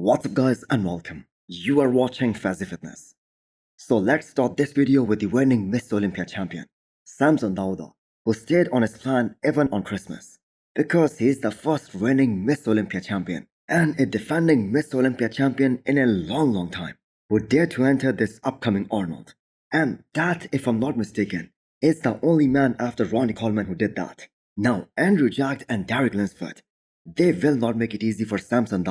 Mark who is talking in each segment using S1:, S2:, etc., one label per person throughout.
S1: What's up guys and welcome. You are watching Fazi Fitness. So let's start this video with the reigning Miss Olympia champion, Samson, who stayed on his plan even on Christmas. Because he is the first reigning Miss Olympia champion and a defending Miss Olympia champion in a long time, who dared to enter this upcoming Arnold. And that, if I'm not mistaken, is the only man after Ronnie Coleman who did that. Now, Andrew Jack and Derek Linsford, they will not make it easy for Samson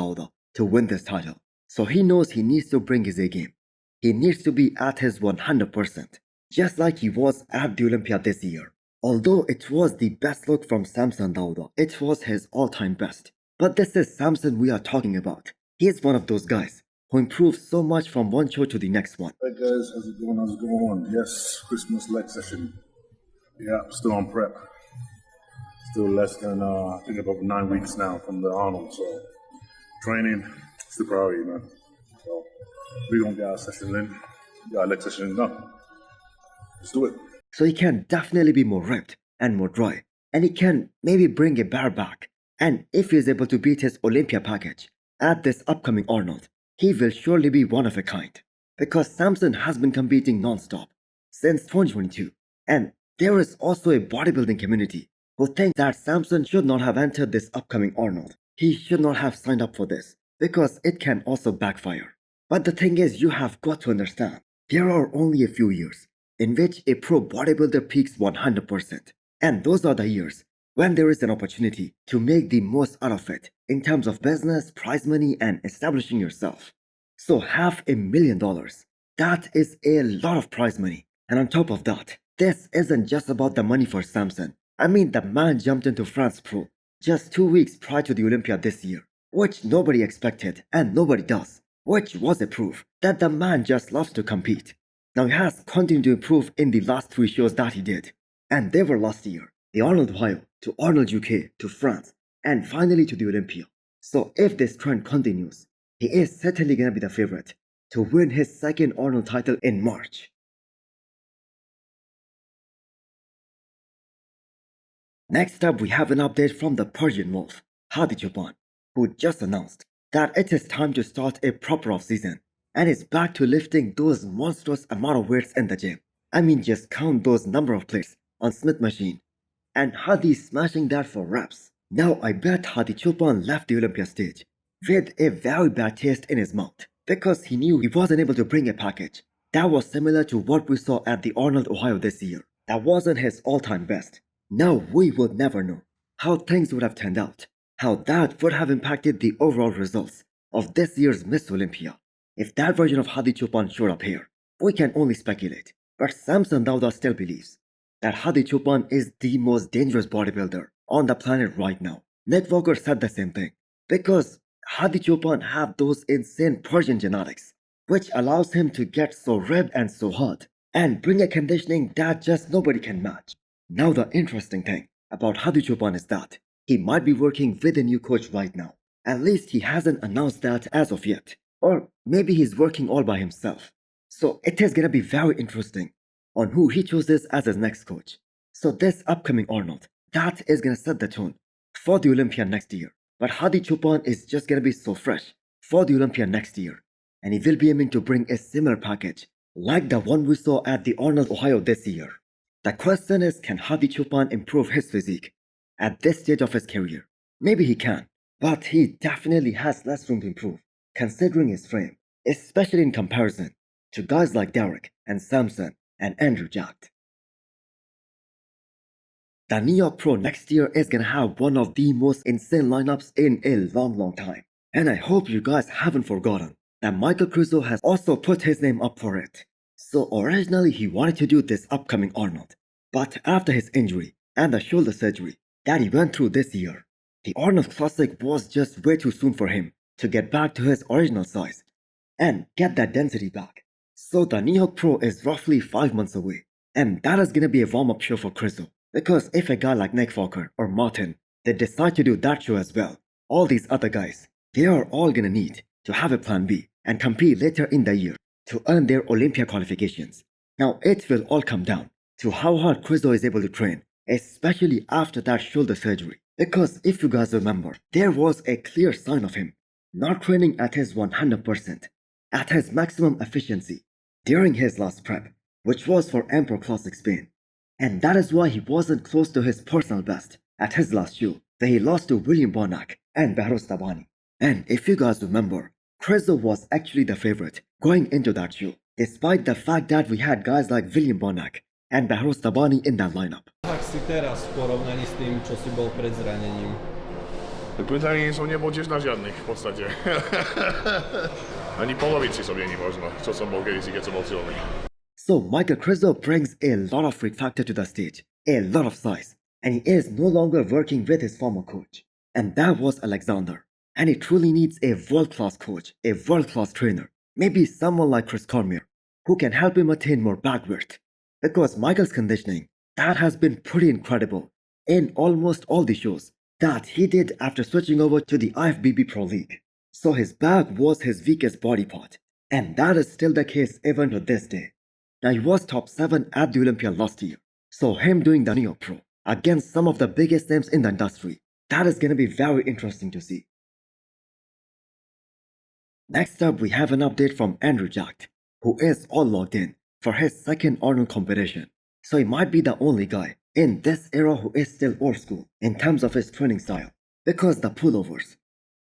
S1: to win this title. So he knows he needs to bring his A game. He needs to be at his 100%, just like he was at the Olympia this year. Although it was the best look from Samson Dauda, it was his all-time best. But this is Samson we are talking about. He is one of those guys who improves so much from one show to the next one.
S2: Hey guys, how's it going? How's it going? Yes, Christmas leg session. Yeah, still on prep. Still less than, I think about 9 weeks now from the Arnold, so training is the priority, man. So we're gonna get our sessions in, get our leg sessions done. Let's do it.
S1: So he can definitely be more ripped and more dry, and he can maybe bring a bear back. And if he is able to beat his Olympia package at this upcoming Arnold, he will surely be one of a kind. Because Samson has been competing non-stop since 2022, and there is also a bodybuilding community who think that Samson should not have entered this upcoming Arnold. He should not have signed up for this, because it can also backfire. But the thing is, you have got to understand, there are only a few years in which a pro bodybuilder peaks 100%. And those are the years when there is an opportunity to make the most out of it in terms of business, prize money, and establishing yourself. So $500,000, that is a lot of prize money. And on top of that, this isn't just about the money for Samson. I mean, the man jumped into France Pro just 2 weeks prior to the Olympia this year, which nobody expected and nobody does, which was a proof that the man just loves to compete. Now he has continued to improve in the last 3 shows that he did, and they were last year, the Arnold Ohio, to Arnold UK, to France, and finally to the Olympia. So if this trend continues, he is certainly gonna be the favorite to win his second Arnold title in March. Next up, we have an update from the Persian Wolf, Hadi Chupan, who just announced that it is time to start a proper off-season and is back to lifting those monstrous amount of weights in the gym. I mean, just count those number of plates on Smith machine, and Hadi is smashing that for reps. Now I bet Hadi Chupan left the Olympia stage with a very bad taste in his mouth, because he knew he wasn't able to bring a package that was similar to what we saw at the Arnold Ohio this year. That wasn't his all-time best. Now we would never know how things would have turned out, how that would have impacted the overall results of this year's Miss Olympia. If that version of Hadi Chupan showed up here, we can only speculate. But Samson Dauda still believes that Hadi Chupan is the most dangerous bodybuilder on the planet right now. Nick Walker said the same thing, because Hadi Chupan have those insane Persian genetics, which allows him to get so ripped and so hard, and bring a conditioning that just nobody can match. Now the interesting thing about Hadi Chupan is that he might be working with a new coach right now. At least he hasn't announced that as of yet. Or maybe he's working all by himself. So it is gonna be very interesting on who he chooses as his next coach. So this upcoming Arnold, that is gonna set the tone for the Olympia next year. But Hadi Chupan is just gonna be so fresh for the Olympia next year. And he will be aiming to bring a similar package like the one we saw at the Arnold Ohio this year. The question is, can Hadi Chupan improve his physique at this stage of his career? Maybe he can, but he definitely has less room to improve considering his frame, especially in comparison to guys like Derek and Samson and Andrew Jack. The New York Pro next year is gonna have one of the most insane lineups in a long time. And I hope you guys haven't forgotten that Michael Krizo has also put his name up for it. So originally he wanted to do this upcoming Arnold, but after his injury and the shoulder surgery that he went through this year, the Arnold Classic was just way too soon for him to get back to his original size and get that density back. So the New York Pro is roughly 5 months away, and that is gonna be a warm-up show for Krizo, because if a guy like Nick Walker or Martin, they decide to do that show as well, all these other guys, they are all gonna need to have a plan B and compete later in the year to earn their Olympia qualifications. Now it will all come down to how hard Krizo is able to train, especially after that shoulder surgery. Because if you guys remember, there was a clear sign of him not training at his 100%, at his maximum efficiency during his last prep, which was for Emperor Classic Spain. And that is why he wasn't close to his personal best at his last show, where he lost to William Bonac and Behrouz Tabani. And if you guys remember, Krizo was actually the favorite going into that show, despite the fact that we had guys like William Bonac and Behrouz Tabani in that lineup.
S3: Jak si teraz v porovnaní s tým, čo si bol pred zranením?
S4: Pytanie som nebol tiež na žiadnych v podstate. Ani polovici som není možno, čo som bol kedysi, keď som bol silný.
S1: So Michael Krizo brings a lot of freak factor to the stage, a lot of size, and he is no longer working with his former coach. And that was Alexander. And he truly needs a world-class coach, a world-class trainer, maybe someone like Chris Cormier, who can help him attain more back width. Because Michael's conditioning, that has been pretty incredible in almost all the shows that he did after switching over to the IFBB Pro League. So his back was his weakest body part, and that is still the case even to this day. Now he was top 7 at the Olympia last year, so him doing the New York Pro against some of the biggest names in the industry, that is going to be very interesting to see. Next up, we have an update from Andrew Jack, who is all logged in for his second Arnold competition. So he might be the only guy in this era who is still old school in terms of his training style, because the pullovers,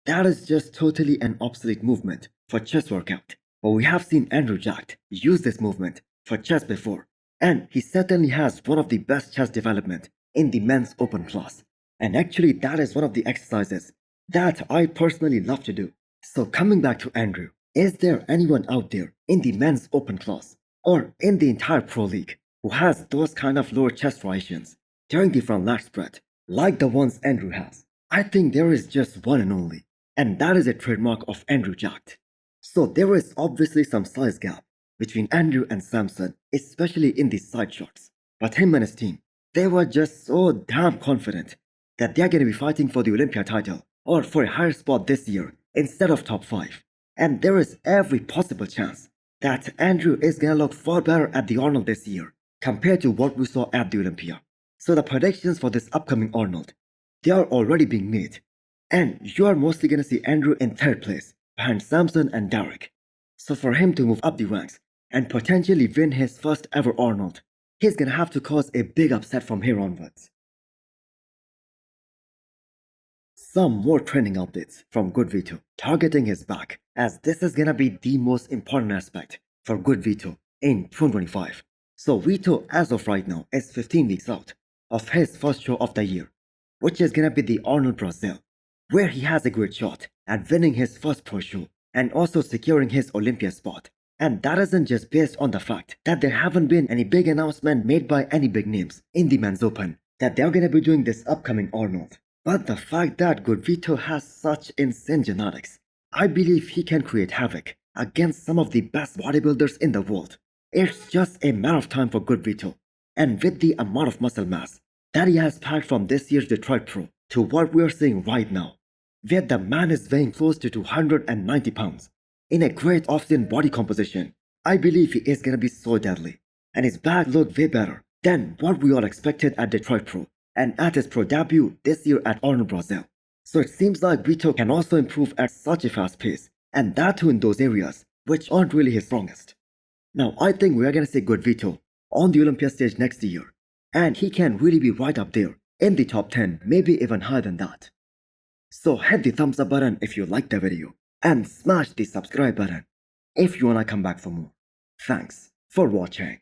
S1: that is just totally an obsolete movement for chest workout. But we have seen Andrew Jack use this movement for chest before, and he certainly has one of the best chest development in the men's open class. And actually that is one of the exercises that I personally love to do. So coming back to Andrew, is there anyone out there in the men's open class or in the entire pro league who has those kind of lower chest striations during the front lat spread like the ones Andrew has? I think there is just one and only, and that is a trademark of Andrew Jack. So there is obviously some size gap between Andrew and Samson, especially in the side shots. But him and his team, they were just so damn confident that they're going to be fighting for the Olympia title or for a higher spot this year instead of top 5. And there is every possible chance that Andrew is going to look far better at the Arnold this year compared to what we saw at the Olympia. So the predictions for this upcoming Arnold, they are already being made. And you are mostly going to see Andrew in 3rd place behind Samson and Derek. So for him to move up the ranks and potentially win his first ever Arnold, he's going to have to cause a big upset from here onwards. Some more training updates from GoodVito targeting his back, as this is gonna be the most important aspect for GoodVito in 2025. So Vito as of right now is 15 weeks out of his first show of the year, which is gonna be the Arnold Brazil, where he has a great shot at winning his first pro show and also securing his Olympia spot. And that isn't just based on the fact that there haven't been any big announcement made by any big names in the men's open that they're gonna be doing this upcoming Arnold. But the fact that GoodVito has such insane genetics, I believe he can create havoc against some of the best bodybuilders in the world. It's just a matter of time for GoodVito. And with the amount of muscle mass that he has packed from this year's Detroit Pro to what we are seeing right now, where the man is weighing close to 290 pounds in a great off-season body composition, I believe he is gonna be so deadly. And his back looked way better than what we all expected at Detroit Pro and at his pro debut this year at Arnold Brazil. So it seems like Vito can also improve at such a fast pace, and that too in those areas which aren't really his strongest. Now I think we are gonna see GoodVito on the Olympia stage next year, and he can really be right up there in the top 10, maybe even higher than that. So hit the thumbs up button if you liked the video, and smash the subscribe button if you wanna come back for more. Thanks for watching.